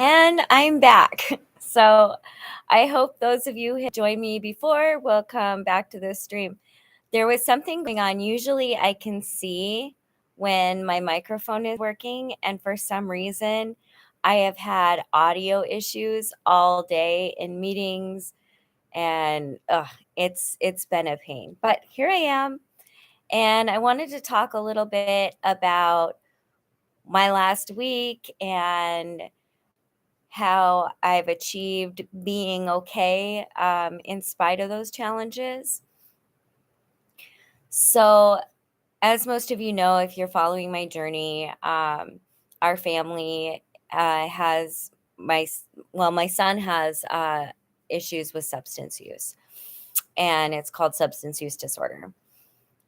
And I'm back. So I hope those of you who joined me before will come back to this stream. There was something going on. Usually I can see when my microphone is working, and for some reason I have had audio issues all day in meetings, and it's been a pain. But here I am, and I wanted to talk a little bit about my last week and how I've achieved being okay in spite of those challenges. So, as most of you know, if you're following my journey, our family has my son has issues with substance use, and it's called substance use disorder.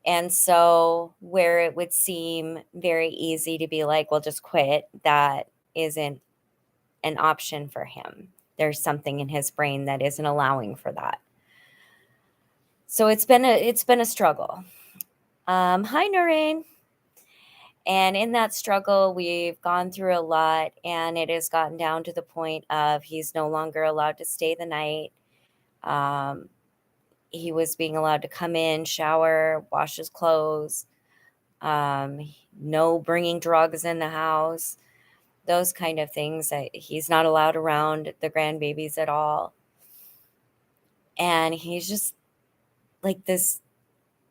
And so, where it would seem very easy to be like, well, just quit, that isn't an option for him. There's something in his brain that isn't allowing for that. So it's been a struggle. Hi, Noreen. And in that struggle, we've gone through a lot, and it has gotten down to the point of he's no longer allowed to stay the night. He was being allowed to come in, shower, wash his clothes, no bringing drugs in the house, those kind of things. He's not allowed around the grandbabies at all. And he's just like this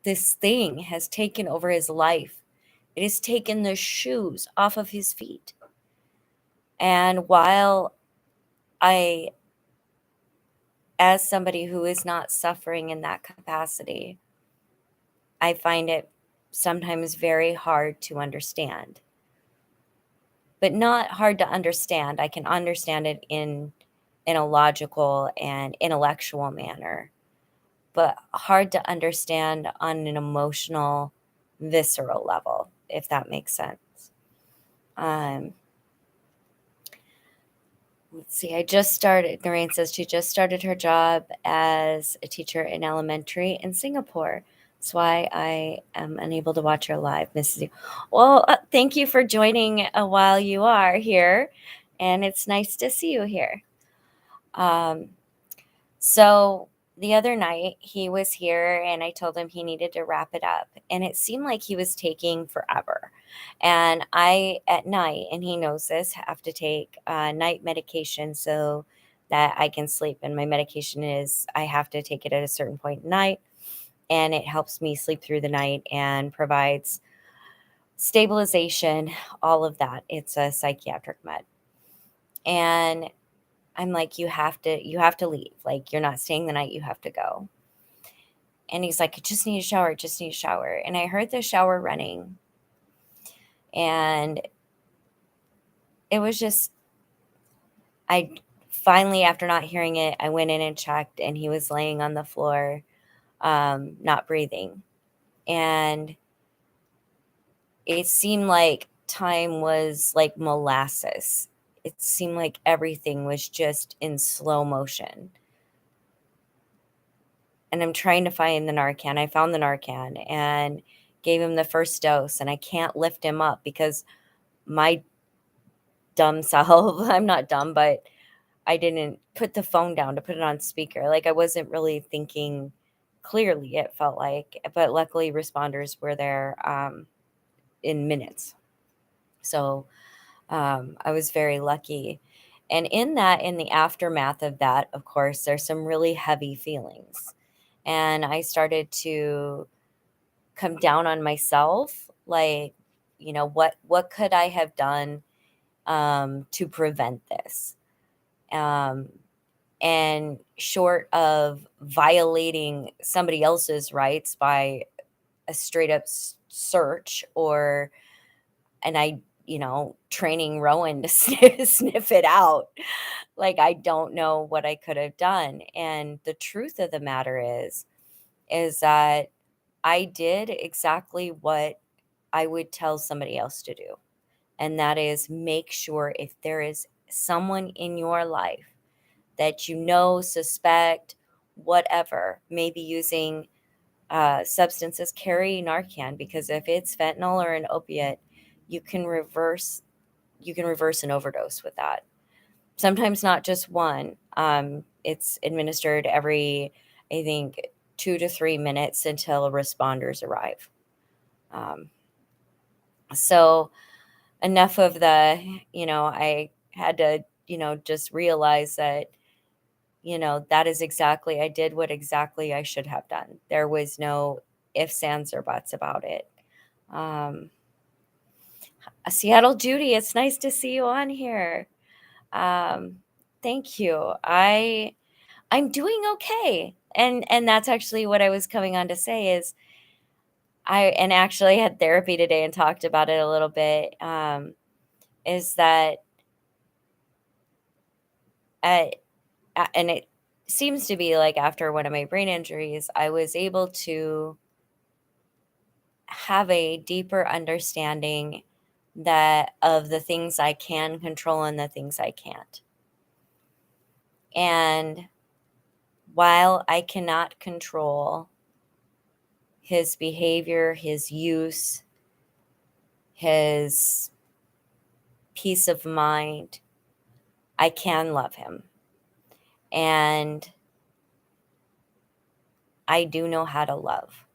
thing has taken over his life. It has taken the shoes off of his feet. And while I, as somebody who is not suffering in that capacity, I find it sometimes very hard to understand. But not hard to understand. I can understand it in a logical and intellectual manner, but hard to understand on an emotional, visceral level, if that makes sense. Let's see, Noreen says she just started her job as a teacher in elementary in Singapore. That's why I am unable to watch her live, Mrs. U. Well, thank you for joining while you are here, and it's nice to see you here. So the other night he was here, and I told him he needed to wrap it up, and it seemed like he was taking forever. And I, at night, and he knows this, have to take night medication so that I can sleep. And my medication is, I have to take it at a certain point in night, and it helps me sleep through the night and provides stabilization, all of that. It's a psychiatric med. And I'm like, you have to leave. Like, you're not staying the night, you have to go. And he's like, I just need a shower. And I heard the shower running. And it was just, I finally, after not hearing it, I went in and checked, and he was laying on the floor, not breathing. And it seemed like time was like molasses. It seemed like everything was just in slow motion. And I'm trying to find the Narcan. I found the Narcan and gave him the first dose, and I can't lift him up because my dumb self, I'm not dumb, but I didn't put the phone down to put it on speaker. Like, I wasn't really thinking clearly, it felt like, but luckily responders were there in minutes. So I was very lucky. And in the aftermath of that, of course, there's some really heavy feelings. And I started to come down on myself, like, what could I have done to prevent this? And short of violating somebody else's rights by a straight up search, training Rowan to sniff it out. Like, I don't know what I could have done. And the truth of the matter is that I did exactly what I would tell somebody else to do. And that is, make sure if there is someone in your life that suspect, whatever, maybe using substances, carry Narcan, because if it's fentanyl or an opiate, you can reverse an overdose with that. sometimes not just one. It's administered every, I think, 2 to 3 minutes until responders arrive. Um, so enough of the, I had to, just realize that, that is exactly, I did what exactly I should have done. There was no ifs, ands, or buts about it. Um, Seattle Judy, it's nice to see you on here. Um, Thank you. I'm doing okay. And that's actually what I was coming on to say is and actually had therapy today and talked about it a little bit, is that at, and it seems to be like after one of my brain injuries, I was able to have a deeper understanding that of the things I can control and the things I can't. And while I cannot control his behavior, his use, his peace of mind, I can love him. And I do know how to love.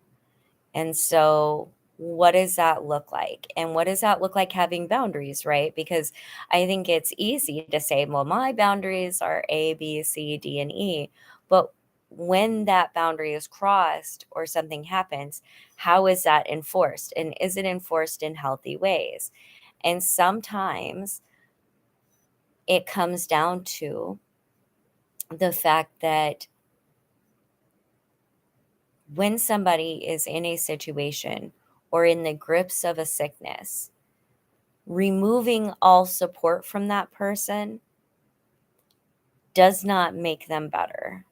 And so, what does that look like? And what does that look like having boundaries, right? Because I think it's easy to say, well, my boundaries are A, B, C, D, and E. But when that boundary is crossed or something happens, how is that enforced? And is it enforced in healthy ways? And sometimes it comes down to the fact that when somebody is in a situation or in the grips of a sickness, removing all support from that person does not make them better.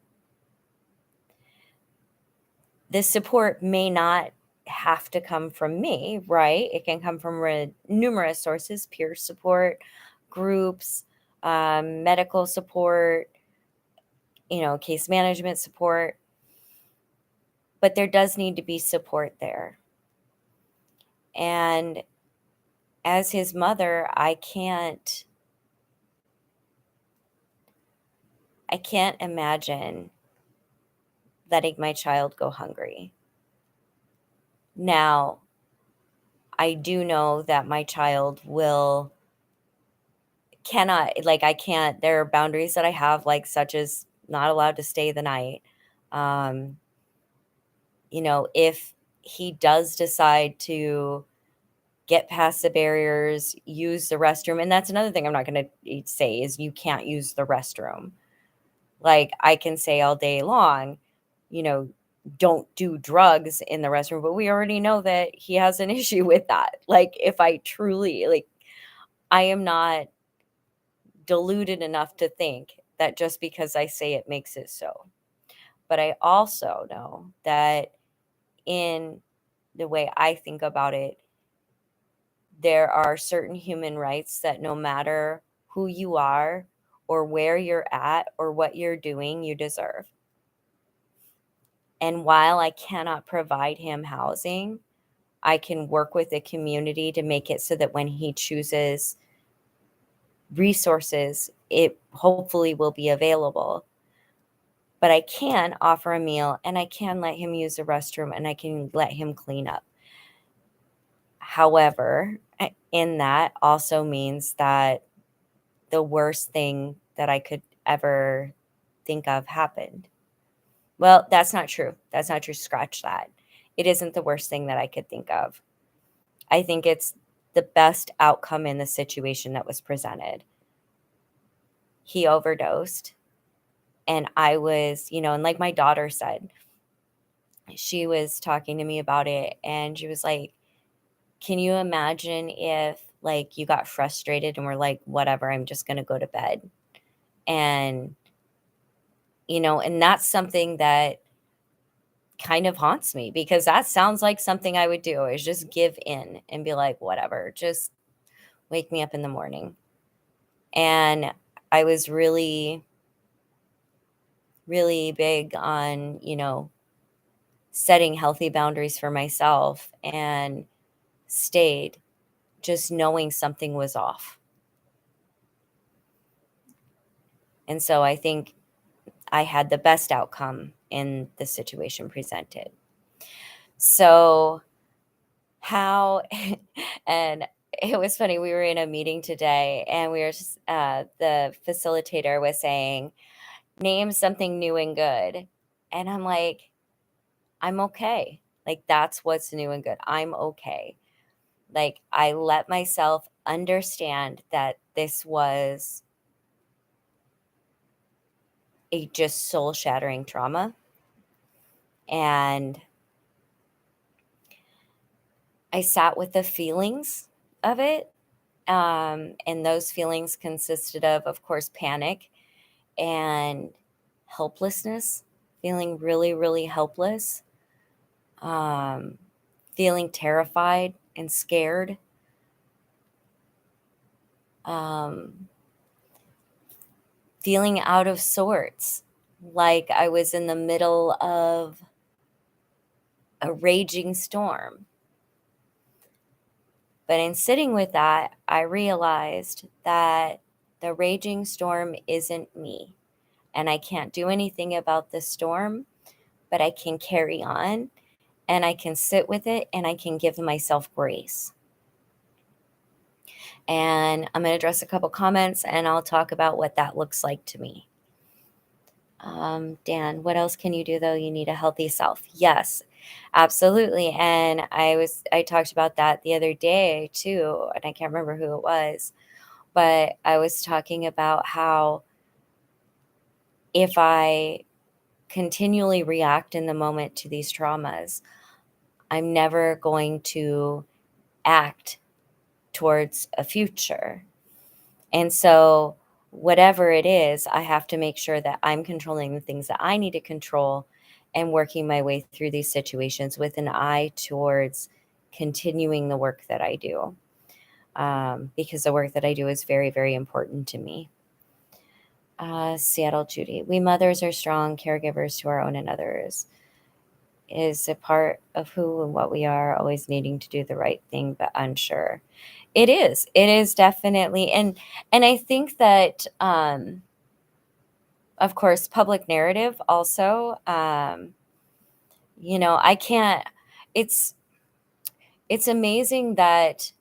This support may not have to come from me, right? It can come from numerous sources: peer support, groups, medical support, case management support. But there does need to be support there. And as his mother, I can't imagine letting my child go hungry. Now, I do know that my child cannot, like, I can't, there are boundaries that I have, like, such as not allowed to stay the night. Um, if he does decide to get past the barriers, use the restroom, and that's another thing I'm not going to say is you can't use the restroom. Like, I can say all day long, you know, don't do drugs in the restroom, but we already know that he has an issue with that. Like, if I truly, like, I am not deluded enough to think that just because I say it makes it so. But I also know that in the way I think about it, there are certain human rights that no matter who you are or where you're at or what you're doing, you deserve. And while I cannot provide him housing, I can work with the community to make it so that when he chooses resources, it hopefully will be available. But I can offer a meal and I can let him use the restroom and I can let him clean up. However, in that also means that the worst thing that I could ever think of happened. Well, that's not true. That's not true. Scratch that. It isn't the worst thing that I could think of. I think it's the best outcome in the situation that was presented. He overdosed, and I was, and like my daughter said, she was talking to me about it, and she was like, can you imagine if, like, you got frustrated and were like, whatever, I'm just going to go to bed? And, and that's something that kind of haunts me because that sounds like something I would do is just give in and be like, whatever, just wake me up in the morning. And I was really, really big on, setting healthy boundaries for myself and stayed just knowing something was off. And so I think I had the best outcome in the situation presented. So, how, and it was funny, we were in a meeting today and we were just, the facilitator was saying, name something new and good. And I'm like, I'm okay. Like, that's what's new and good. I'm okay. Like, I let myself understand that this was a just soul shattering trauma. And I sat with the feelings of it. And those feelings consisted of course, panic and helplessness, feeling really, really helpless, um, feeling terrified and scared, um, feeling out of sorts, like I was in the middle of a raging storm. But in sitting with that, I realized that the raging storm isn't me, and I can't do anything about the storm, but I can carry on and I can sit with it and I can give myself grace. And I'm going to address a couple comments and I'll talk about what that looks like to me. Dan, what else can you do though? You need a healthy self. Yes, absolutely. And I talked about that the other day too, and I can't remember who it was, but I was talking about how if I continually react in the moment to these traumas, I'm never going to act towards a future. And so, whatever it is, I have to make sure that I'm controlling the things that I need to control and working my way through these situations with an eye towards continuing the work that I do. Because the work that I do is very, very important to me. Seattle Judy, we mothers are strong caregivers to our own and others. Is a part of who and what we are, always needing to do the right thing, but unsure. It is. It is definitely. And I think that, of course, public narrative also, I can't, it's, it's amazing that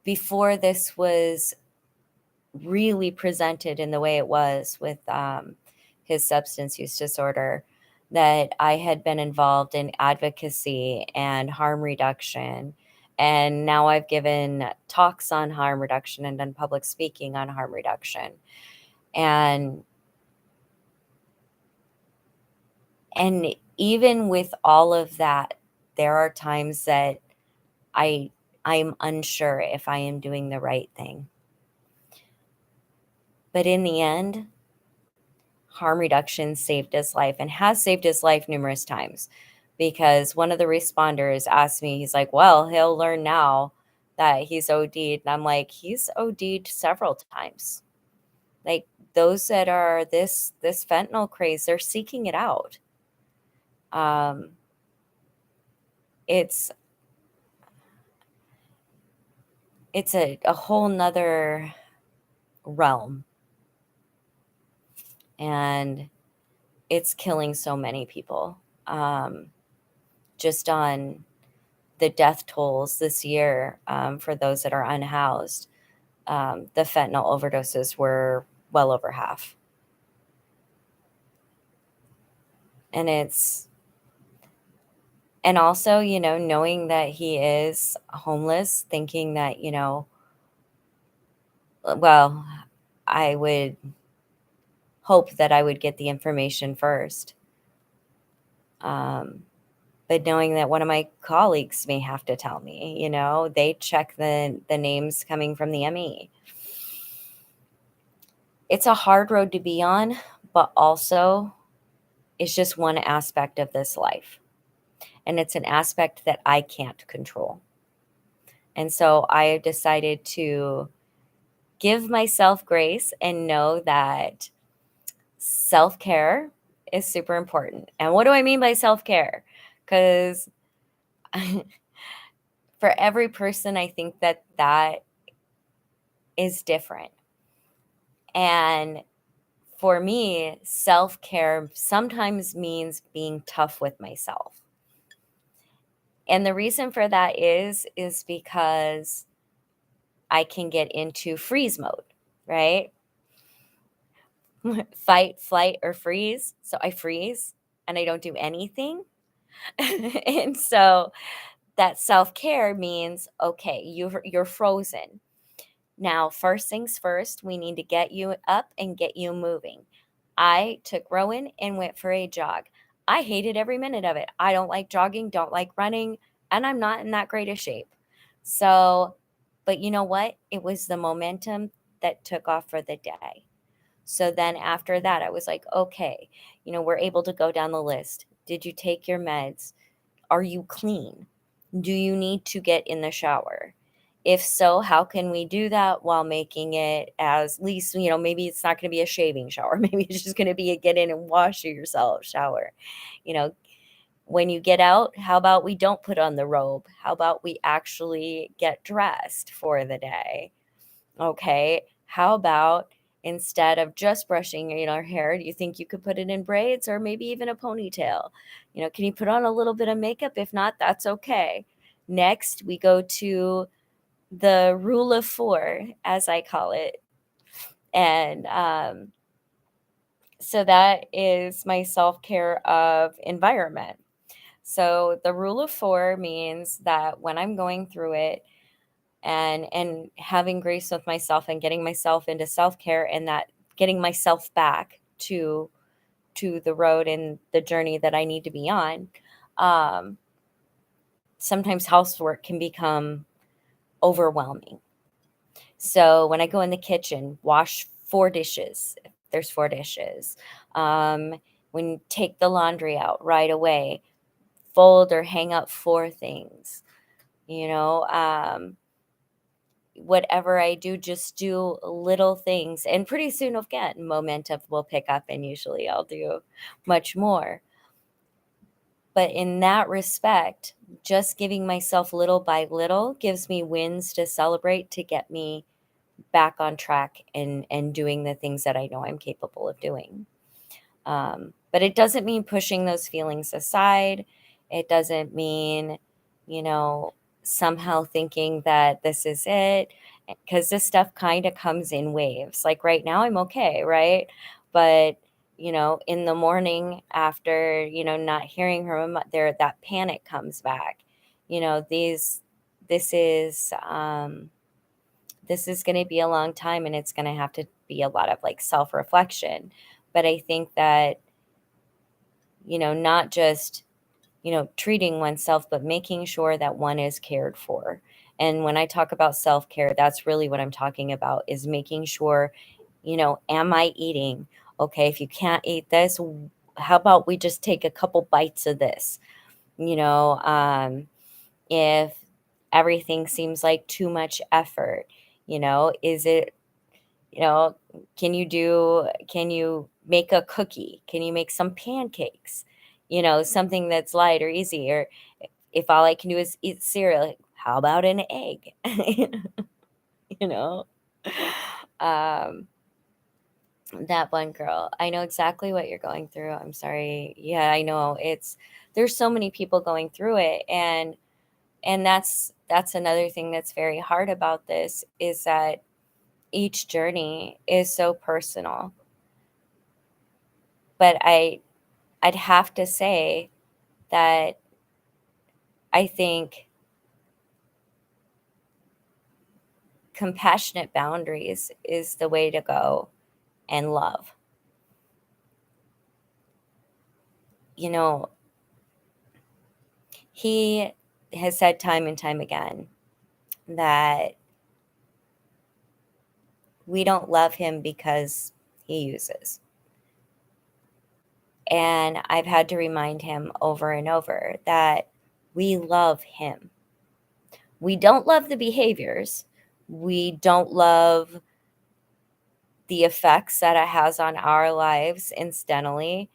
before this was really presented in the way it was with his substance use disorder, that I had been involved in advocacy and harm reduction. And now I've given talks on harm reduction and done public speaking on harm reduction. And even with all of that, there are times that I I'm unsure if I am doing the right thing. But in the end, harm reduction saved his life and has saved his life numerous times, because one of the responders asked me, he's like, well, he'll learn now that he's OD'd. And I'm like, he's OD'd several times. Like, those that are this fentanyl craze, they're seeking it out. Um, it's it's a whole nother realm, and it's killing so many people. Just on the death tolls this year, for those that are unhoused, the fentanyl overdoses were well over half. And and also, knowing that he is homeless, thinking that, well, I would hope that I would get the information first. Um, but knowing that one of my colleagues may have to tell me, they check the names coming from the ME. It's a hard road to be on, but also it's just one aspect of this life. And it's an aspect that I can't control. And so I have decided to give myself grace and know that self-care is super important. And what do I mean by self-care? Because for every person, I think that is different. And for me, self-care sometimes means being tough with myself. And the reason for that is because I can get into freeze mode, right? Fight, flight, or freeze. So I freeze and I don't do anything. And so that self-care means, okay, you're frozen. Now, first things first, we need to get you up and get you moving. I took Rowan and went for a jog. I hated every minute of it. I don't like jogging, don't like running, and I'm not in that great a shape. So, but you know what? It was the momentum that took off for the day. So then after that, I was like, okay, we're able to go down the list. Did you take your meds? Are you clean? Do you need to get in the shower? If so, how can we do that while making it as least, maybe it's not going to be a shaving shower. Maybe it's just going to be a get in and wash yourself shower. You know, when you get out, how about we don't put on the robe? How about we actually get dressed for the day? Okay. How about instead of just brushing, your hair, do you think you could put it in braids or maybe even a ponytail? Can you put on a little bit of makeup? If not, that's okay. Next, we go to the rule of four, as I call it. And so that is my self care of environment. So the rule of four means that when I'm going through it, and having grace with myself and getting myself into self-care, and that getting myself back to the road and the journey that I need to be on. um, Sometimes housework can become overwhelming. So when I go in the kitchen, wash four dishes if there's four dishes. When you take the laundry out right away, fold or hang up four things. you know um, Whatever I do, just do little things. And pretty soon, again, momentum will pick up, and usually I'll do much more. But in that respect, just giving myself little by little gives me wins to celebrate to get me back on track and doing the things that I know I'm capable of doing. But it doesn't mean pushing those feelings aside. It doesn't mean, you know, somehow thinking that this is it, because this stuff kind of comes in waves. Like right now, I'm okay, right? But, in the morning after, not hearing her, there, that panic comes back. You know, these, this is, this is going to be a long time, and it's going to have to be a lot of like self reflection. But I think that, not just, treating oneself, but making sure that one is cared for. And when I talk about self care, that's really what I'm talking about, is making sure, am I eating? Okay, if you can't eat this, how about we just take a couple bites of this? You know, if everything seems like too much effort, is it, you know, can you make a cookie? Can you make some pancakes? Something that's light or easy. Or if all I can do is eat cereal, how about an egg? you know? Um, that one girl, I know exactly what you're going through. I'm sorry. Yeah, I know. There's so many people going through it. And that's another thing that's very hard about this, is that each journey is so personal. But I'd have to say that I think compassionate boundaries is the way to go, and love. You know, he has said time and time again that we don't love him because he uses. And I've had to remind him over and over that we love him. We don't love the behaviors. We don't love the effects that it has on our lives incidentally,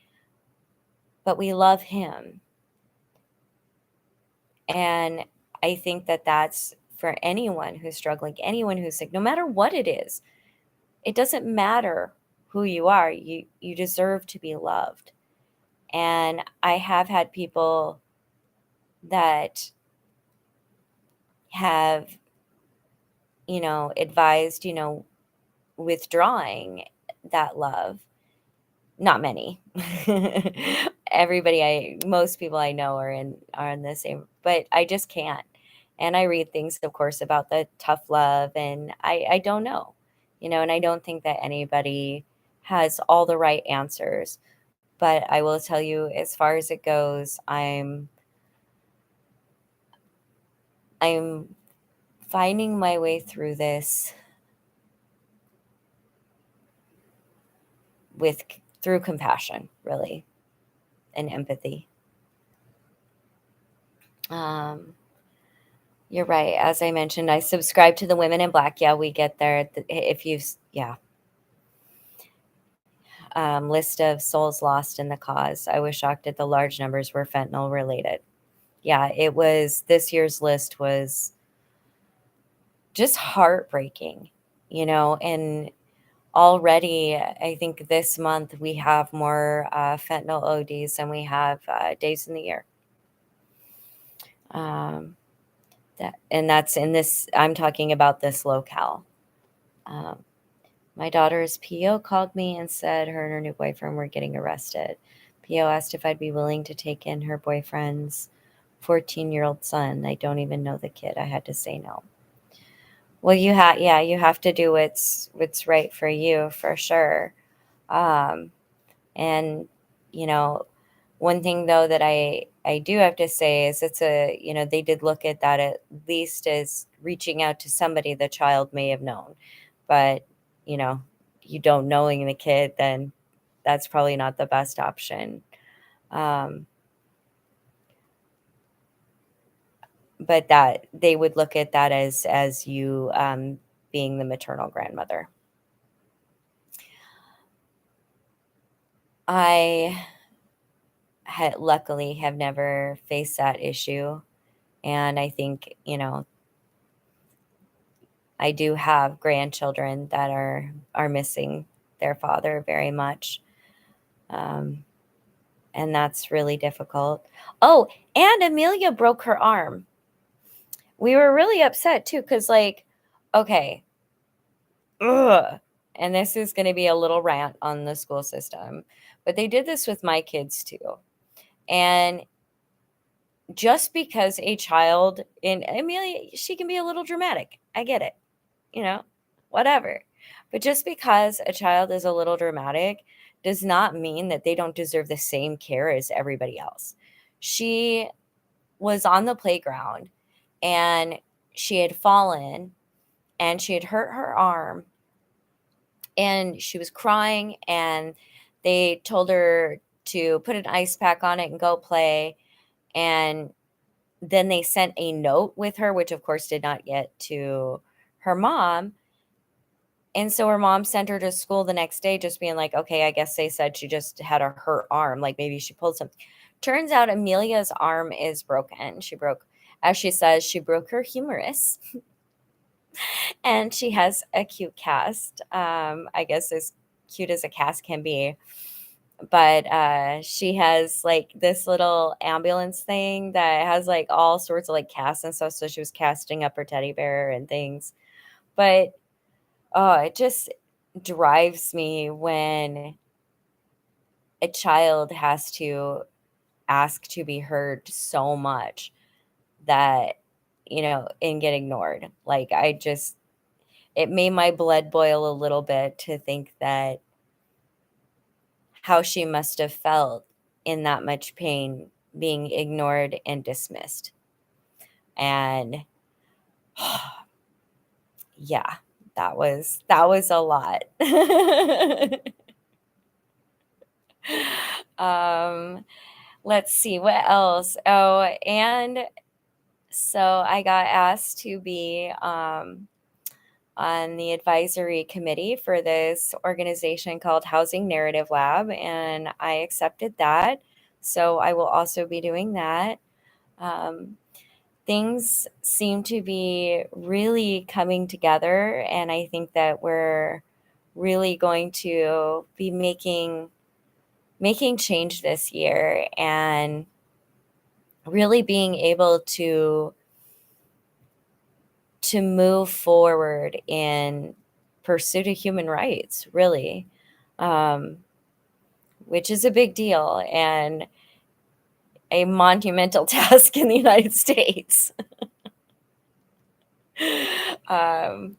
but we love him. And I think that that's for anyone who's struggling, anyone who's sick, no matter what it is. it doesn't matter who you are. You deserve to be loved. And I have had people that have, advised, withdrawing that love. Not many. Most people I know are in the same, but I just can't. And I read things, of course, about the tough love, and I don't know, and I don't think that anybody has all the right answers. But I will tell you, as far as it goes, I'm finding my way through this with through compassion, really, and empathy. Um, you're right. As I mentioned, I subscribe to the Women in Black. Yeah, we get there. If you've, yeah, list of souls lost in the cause. I was shocked at the large numbers were fentanyl related. Yeah, it was, this year's list was just heartbreaking, and already, I think this month we have more fentanyl ODs than we have days in the year. Um, and that's in this, I'm talking about this locale. Um, my daughter's PO called me and said her and her new boyfriend were getting arrested. PO asked if I'd be willing to take in her boyfriend's 14-year-old son. I don't even know the kid. I had to say no. Well, you have to do what's right for you, for sure. Um, and you know, one thing though that I do have to say is they did look at that at least as reaching out to somebody the child may have known, but you know, you don't knowing the kid, then that's probably not the best option. Um, but that they would look at that as you being the maternal grandmother. I luckily have never faced that issue, and I think I do have grandchildren that are missing their father very much, um, and that's really difficult. Oh, and Amelia broke her arm. We were really upset too, because okay, ugh, and this is going to be a little rant on the school system, but they did this with my kids too, and just because a child in Amelia, she can be a little dramatic. I get it, you know, whatever. But just because a child is a little dramatic does not mean that they don't deserve the same care as everybody else. She was on the playground and she had fallen and she had hurt her arm and she was crying, and they told her to put an ice pack on it and go play. And then they sent a note with her, which of course did not get to her mom. And so her mom sent her to school the next day, just being like, okay, I guess they said she just had a hurt arm. Like maybe she pulled something. Turns out Amelia's arm is broken. She broke, as she says, she broke her humerus and she has a cute cast. I guess as cute as a cast can be. But she has like this little ambulance thing that has like all sorts of like casts and stuff. So she was casting up her teddy bear and things. But oh, it just drives me when a child has to ask to be heard so much that, and get ignored. Like, it made my blood boil a little bit to think that how she must have felt in that much pain being ignored and dismissed. And yeah, that was a lot. um let's see what else. Oh, and so I got asked to be on the advisory committee for this organization called Housing Narrative Lab, and I accepted that. So I will also be doing that. Um, things seem to be really coming together, and I think that we're really going to be making change this year, and really being able to move forward in pursuit of human rights, really, um, which is a big deal and a monumental task in the United States. um,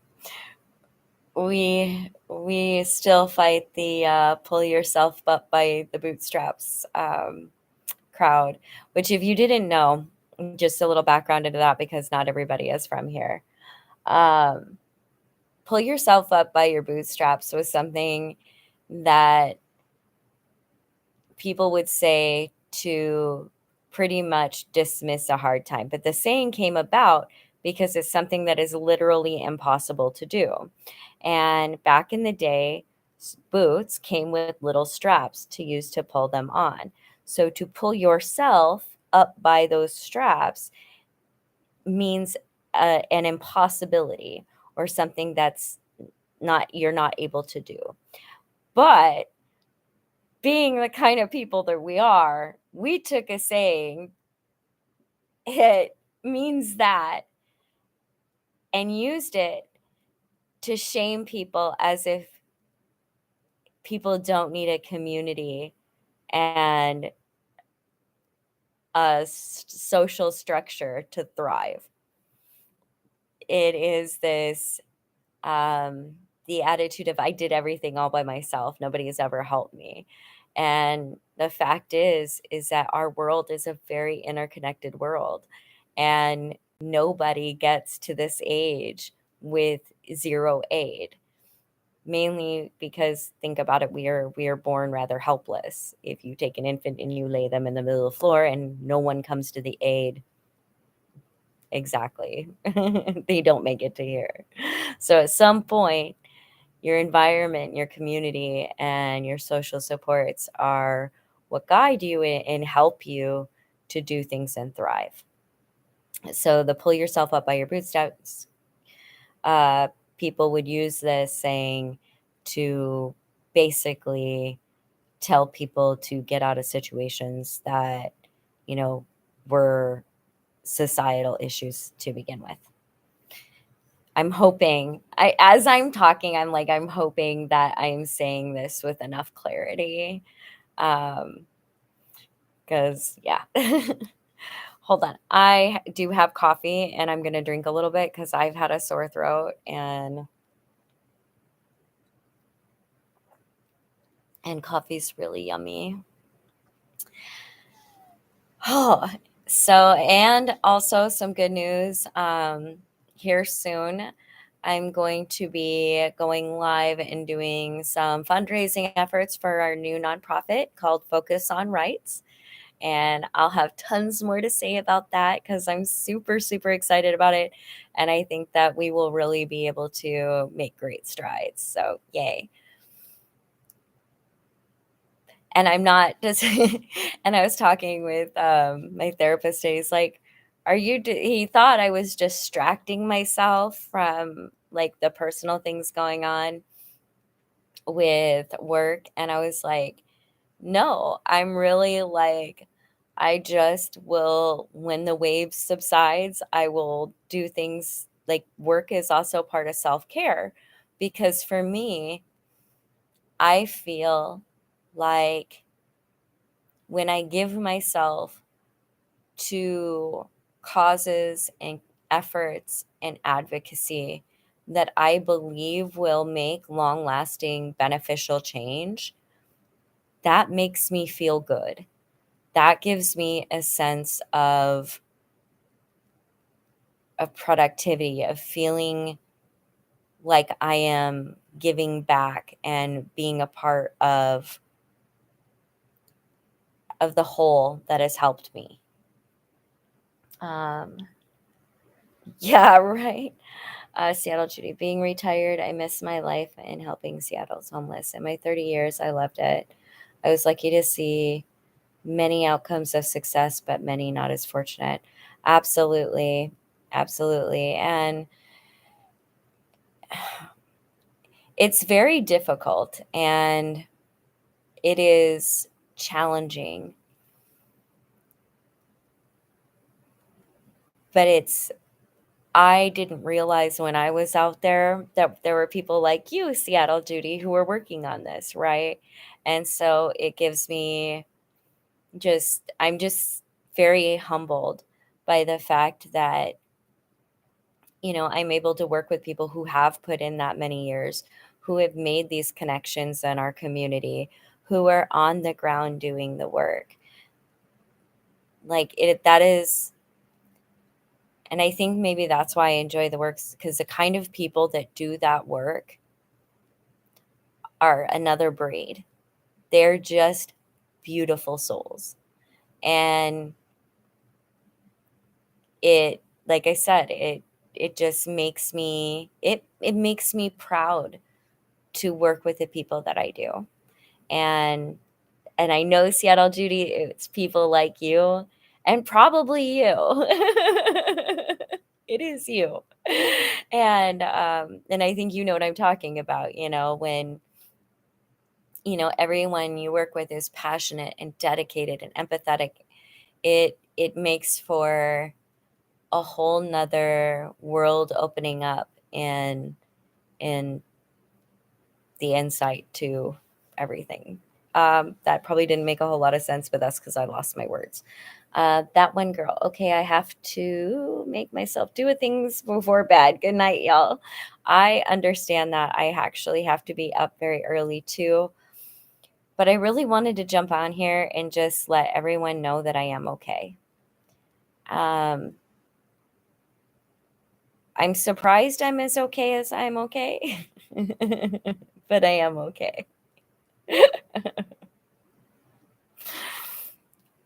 we still fight the pull yourself up by the bootstraps crowd, which, if you didn't know, just a little background into that, because not everybody is from here. Um, pull yourself up by your bootstraps was something that people would say to pretty much dismiss a hard time. But the saying came about because it's something that is literally impossible to do. And back in the day, boots came with little straps to use to pull them on. So to pull yourself up by those straps means an impossibility, or something that's not you're not able to do. But being the kind of people that we are, we took a saying, it means that, and used it to shame people, as if people don't need a community and a social structure to thrive. It is this the attitude of, I did everything all by myself. Nobody has ever helped me. And the fact is that our world is a very interconnected world. And nobody gets to this age with zero aid. Mainly because, think about it, we are born rather helpless. If you take an infant and you lay them in the middle of the floor and no one comes to the aid, exactly. They don't make it to here. So at some point, your environment, your community, and your social supports are what guide you and help you to do things and thrive. So the pull yourself up by your bootstraps, uh, people would use this saying to basically tell people to get out of situations that, you know, were societal issues to begin with. I'm hoping, as I'm talking, I'm hoping that I'm saying this with enough clarity. Because yeah. Hold on. I do have coffee, and I'm going to drink a little bit because I've had a sore throat, and coffee's really yummy. Oh, so, and also some good news. Here soon, I'm going to be going live and doing some fundraising efforts for our new nonprofit called Focus on Rights. And I'll have tons more to say about that because I'm super, super excited about it. And I think that we will really be able to make great strides. So, yay. And I'm not just, and I was talking with my therapist today. He's like, he thought I was distracting myself from like the personal things going on with work. And I was like, no, I'm really like, I just will, when the wave subsides, I will do things like work is also part of self-care. Because for me, I feel like when I give myself to causes and efforts and advocacy that I believe will make long lasting beneficial change, that makes me feel good. That gives me a sense of productivity, of feeling like I am giving back and being a part of the whole that has helped me. Um, yeah, right. Seattle Judy, being retired, I miss my life in helping Seattle's homeless. In my 30 years, I loved it. I was lucky to see many outcomes of success, but many not as fortunate. Absolutely. Absolutely. And it's very difficult and it is challenging, but I didn't realize when I was out there that there were people like you, Seattle Judy, who were working on this, right? And so it gives me I'm just very humbled by the fact that, I'm able to work with people who have put in that many years, who have made these connections in our community, who are on the ground doing the work. Like that is, and I think maybe that's why I enjoy the work, because the kind of people that do that work are another breed. They're just beautiful souls. And like I said, it just makes it makes me proud to work with the people that I do. And I know, Seattle Judy, it's people like you and probably you. It is you. And I think you know what I'm talking about, when everyone you work with is passionate and dedicated and empathetic. It makes for a whole nother world opening up in the insight to everything. That probably didn't make a whole lot of sense, but that's because I lost my words. That one girl. Okay, I have to make myself do things before bed. Good night, y'all. I understand that I actually have to be up very early too, but I really wanted to jump on here and just let everyone know that I am okay. Um, I'm surprised I'm as okay as I'm okay, but I am okay.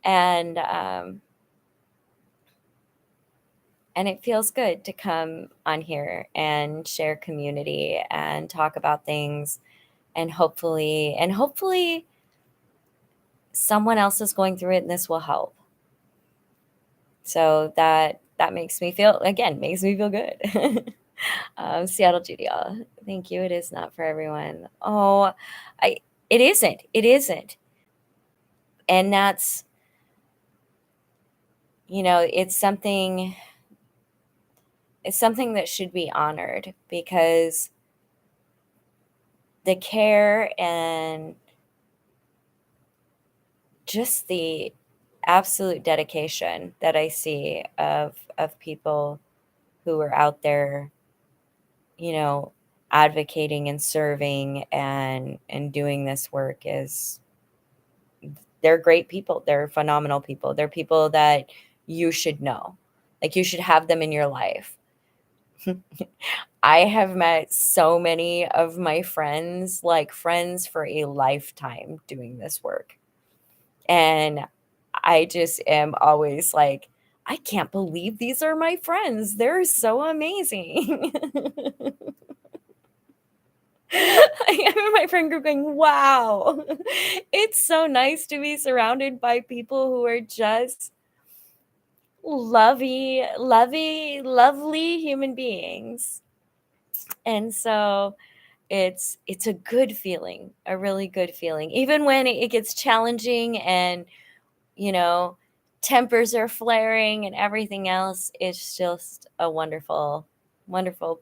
And and it feels good to come on here and share community and talk about things, and hopefully someone else is going through it and this will help. So that makes me feel good. Seattle Judy, thank you. It is not for everyone. Oh, I it isn't, and that's, it's something that should be honored, because the care and just the absolute dedication that I see of people who are out there, you know, advocating and serving and doing this work is they're great people. They're phenomenal people. They're people that you should know. Like, you should have them in your life. I have met so many of my friends, like friends for a lifetime doing this work. And I just am always like, I can't believe these are my friends. They're so amazing. I have my friend group going, wow, it's so nice to be surrounded by people who are just lovely human beings. And so it's a good feeling, a really good feeling. Even when it gets challenging and, you know, tempers are flaring and everything else, it's just a wonderful, wonderful,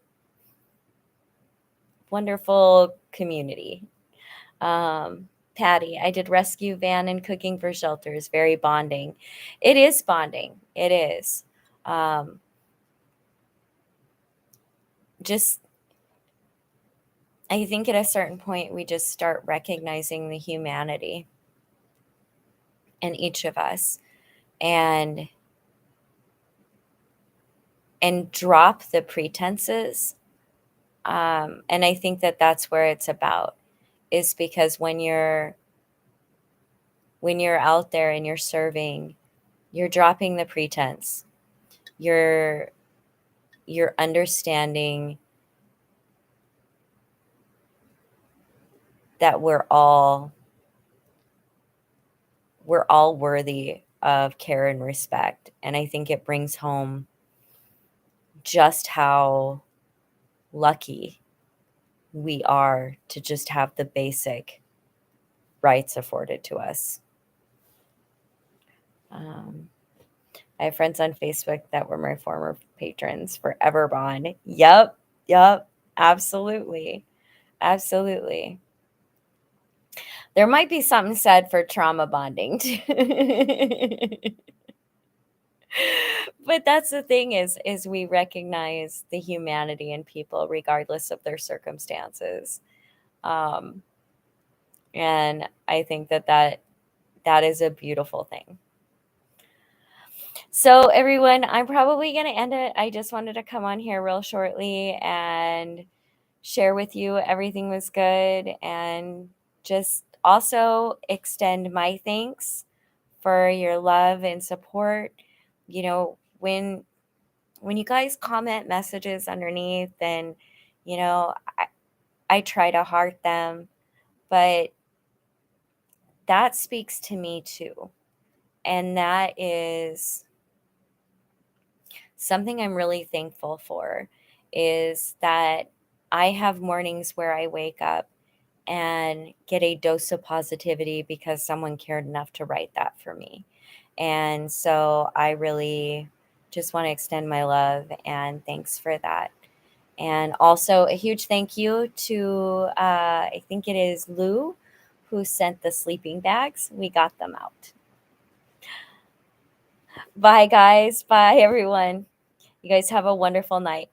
wonderful community. Patty, I did rescue van and cooking for shelters. Very bonding. It is bonding. It is. Um, just, I think at a certain point, we just start recognizing the humanity in each of us, and drop the pretenses. And I think that that's where it's about, is because when you're out there and you're serving, you're dropping the pretense. You're understanding that we're all worthy of care and respect. And I think it brings home just how lucky we are to just have the basic rights afforded to us. I have friends on Facebook that were my former patrons for Everbond. Yep, absolutely. Absolutely. There might be something said for trauma bonding too. But that's the thing is we recognize the humanity in people regardless of their circumstances. Um, and I think that is a beautiful thing. So everyone, I'm probably going to end it. I just wanted to come on here real shortly and share with you everything was good, and just also extend my thanks for your love and support. You know, when you guys comment messages underneath, and I try to heart them, but that speaks to me too. And that is something I'm really thankful for, is that I have mornings where I wake up and get a dose of positivity because someone cared enough to write that for me. And so I really just want to extend my love and thanks for that. And also a huge thank you to, I think it is Lou, who sent the sleeping bags. We got them out. Bye, guys. Bye, everyone. You guys have a wonderful night.